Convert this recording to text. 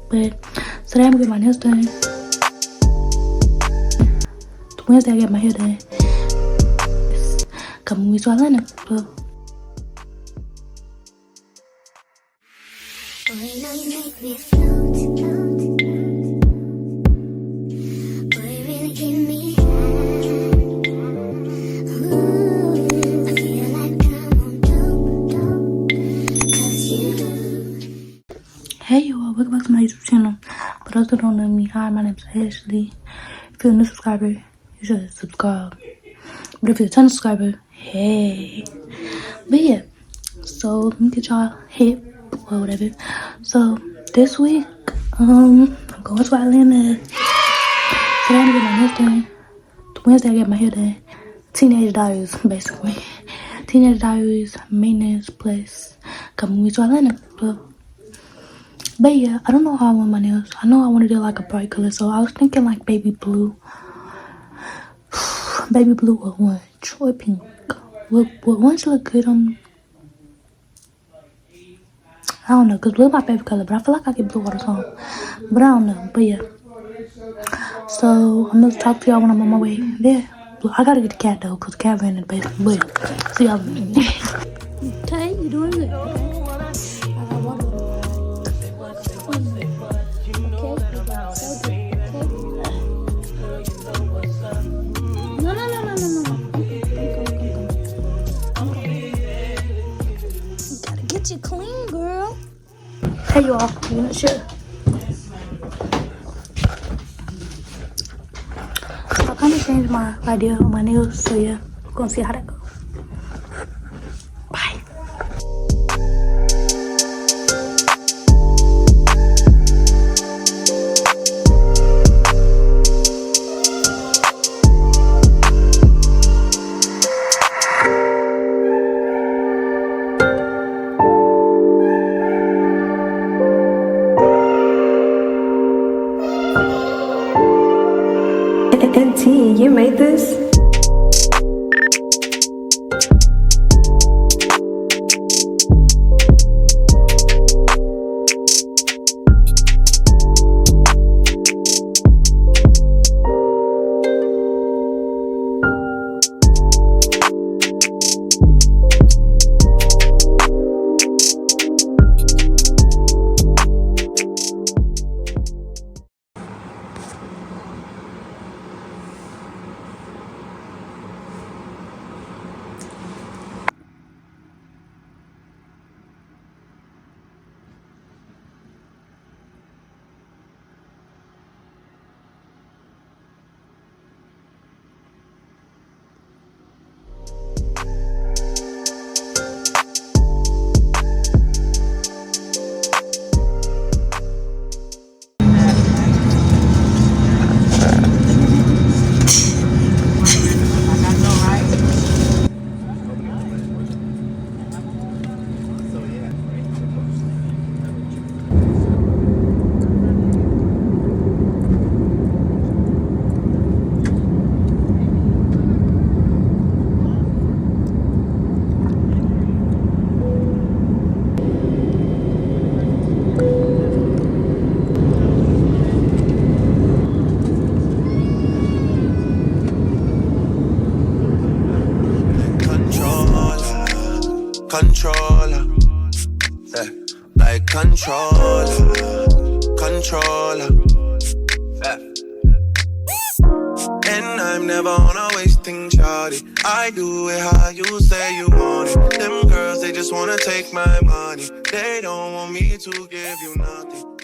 But today I'm getting my nails done. Wednesday I get my hair done. Couple weeks to Atlanta. So. Hey y'all, welcome back to my YouTube channel. For those who don't know me, hi, my name is Ashley. If you're a new subscriber, you should subscribe. But if you're a 10 subscriber, hey. But yeah, so let me get y'all hip or whatever. So this week, I'm going to Atlanta. Today I'm getting my nails done. Wednesday I get my hair done. Teenage Diaries, basically. Teenage Diaries, maintenance plus coming weeks to Atlanta. So. But yeah, I don't know how I want my nails. I know I wanted it like a bright color, so I was thinking like baby blue. Baby blue or orange or pink. Would orange look good on me? I don't know, because blue is my favorite color, but I feel like I get blue all the time. But I don't know, but yeah. So, I'm going to talk to y'all when I'm on my way there. I got to get the cat though, because the cat ran in the basement. But, see y'all in a minute. Okay, you doing good. You clean, girl. Hey y'all, you not sure? So I kind of changed my idea on my nails, so yeah, we're gonna see how that goes. Bye. NT, you made this? Controller, yeah, like controller, yeah. And I'm never on a wasting shawty. I do it how you say you want it. Them girls, they just wanna take my money. They don't want me to give you nothing.